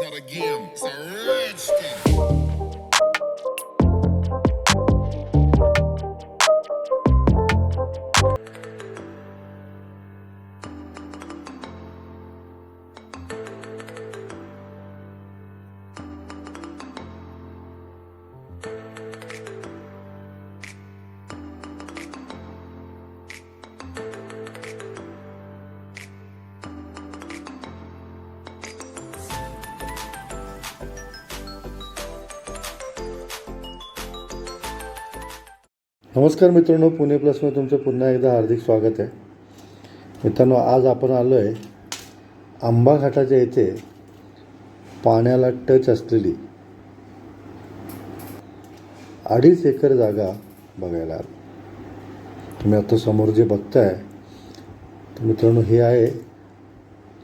not a game, it's a rich thing. नमस्कार मित्रांनो, पुणे प्लसमध्ये तुमचं पुन्हा एकदा हार्दिक स्वागत आहे. मित्रांनो, आज आपण आलो आहे आंबा घाटाच्या इथे पाण्याला टच असलेली 2.5 एकर जागा बघायला आलो. तुम्ही आता समोर जे बघताय तर मित्रांनो, हे आहे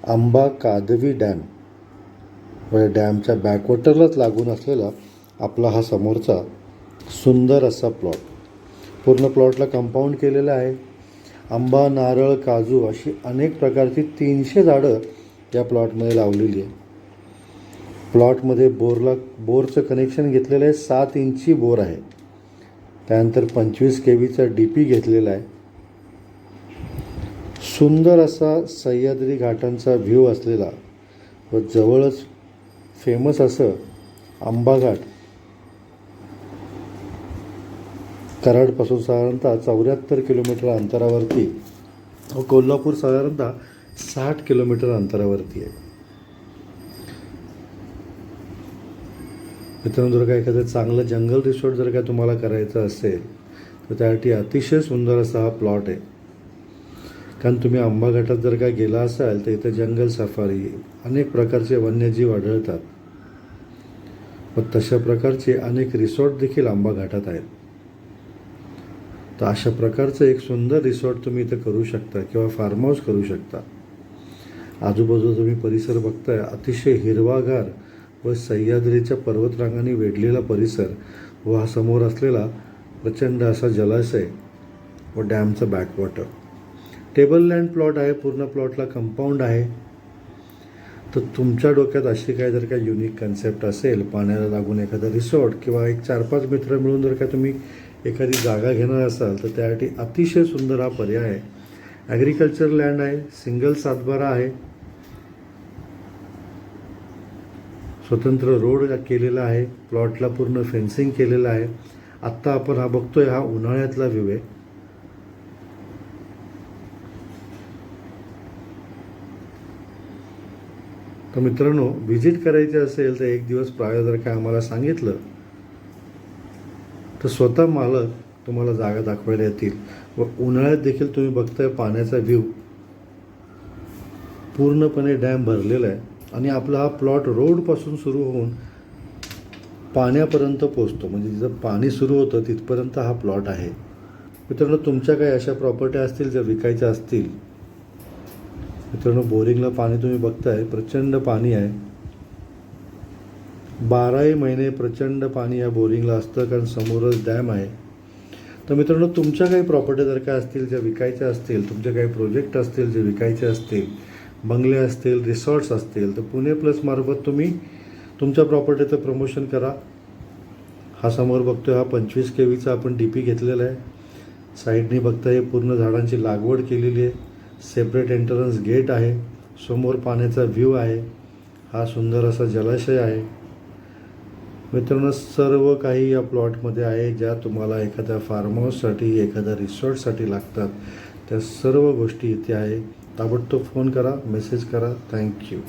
आंबा कादवी डॅम व डॅमच्या बॅकवॉटरलाच लागून असलेला आपला हा समोरचा सुंदर असा प्लॉट. पूर्ण प्लॉटला कंपाऊंड केलेलं आहे. आंबा, नारळ, काजू अशी अनेक प्रकारची 300 झाडं या प्लॉटमध्ये लावलेली आहे. प्लॉटमध्ये बोरचं कनेक्शन घेतलेलं आहे. 7 इंची बोर आहे. त्यानंतर 25 KVचा DP घेतलेला आहे. सुंदर असा सह्याद्री घाटांचा व्ह्यू असलेला व जवळच फेमस असं आंबा घाट कराडपासून साधारणतः 74 किलोमीटर अंतरावरती व कोल्हापूर साधारणतः 60 किलोमीटर अंतरावरती आहे. मित्रांनो, जर का एखादं चांगलं जंगल रिसॉर्ट जर का तुम्हाला करायचं असेल तर त्यासाठी अतिशय सुंदर असा हा प्लॉट आहे. कारण तुम्ही आंबा घाटात जर का गेला असाल तर इथं जंगल सफारी, अनेक प्रकारचे वन्यजीव आढळतात व तशा प्रकारचे अनेक रिसॉर्ट देखील आंबा घाटात आहेत. तर अशा प्रकारचं एक सुंदर रिसॉर्ट तुम्ही इथं करू शकता किंवा फार्म हाऊस करू शकता. आजूबाजूला तुम्ही परिसर बघताय, अतिशय हिरवागार व सह्याद्रीच्या पर्वतरांगांनी वेढलेला परिसर व हा समोर असलेला प्रचंड असा जलाशय व डॅमचं बॅकवॉटर. टेबल लँड प्लॉट आहे. पूर्ण प्लॉटला कंपाऊंड आहे. तर तुमच्या डोक्यात अशी काय जर का युनिक कन्सेप्ट असेल, पाण्याला लागून एखादा रिसॉर्ट किंवा एक 4-5 मित्र मिळून जर का तुम्ही एखादी जागा घेणार असाल तर त्यासाठी अतिशय सुंदर हा पर्याय आहे. ॲग्रिकल्चर लँड आहे. सिंगल सातबारा आहे. स्वतंत्र रोड केलेला आहे. प्लॉटला पूर्ण फेन्सिंग केलेलं आहे. आत्ता आपण हा बघतोय, हा उन्हाळ्यातला व्ह्यू आहे. तर मित्रांनो, व्हिजिट करायची असेल तर एक दिवस प्राय जर का आम्हाला सांगितलं तर स्वतः मालक तुम्हाला जागा दाखवायला येतील व उन्हाळ्यात देखील तुम्ही बघताय पाण्याचा व्ह्यू. पूर्णपणे डॅम भरलेला आहे आणि आपला हा प्लॉट रोडपासून सुरू होऊन पाण्यापर्यंत पोचतो. म्हणजे जिथं पाणी सुरू होतं तिथपर्यंत हा प्लॉट आहे. मित्रांनो, तुमच्या काही अशा प्रॉपर्टी असतील ज्या विकायच्या असतील, मित्रांनो, बोरिंगला पाणी तुम्ही बघताय, प्रचंड पाणी आहे. 12ही महिने प्रचंड पाणी या बोरिंगला असतं, कारण समोरच डॅम आहे. तर मित्रांनो, तुमच्या काही प्रॉपर्टी जर काय असतील ज्या विकायच्या असतील, तुमचे काही प्रोजेक्ट असतील जे विकायचे असतील, बंगले असतील, रिसॉर्ट्स असतील, तर पुणे प्लस मार्फत तुम्ही तुमच्या प्रॉपर्टीचं प्रमोशन करा. हा समोर बघतोय, हा 25 KVचा आपण DP घेतलेला आहे. साईडनी बघताय, पूर्ण झाडांची लागवड केलेली आहे. सेपरेट एंट्रन्स गेट आहे. समोर पाण्याचा व्ह्यू आहे. हा सुंदर असा जलाशय आहे. मित्रांनो, सर्व काही या प्लॉटमध्ये आहे. ज्या तुम्हाला एखाद्या फार्म हाऊससाठी, एखाद्या रिसॉर्टसाठी लागतात त्या सर्व गोष्टी इथे आहे. ताबडतोब फोन करा, मेसेज करा. थँक्यू.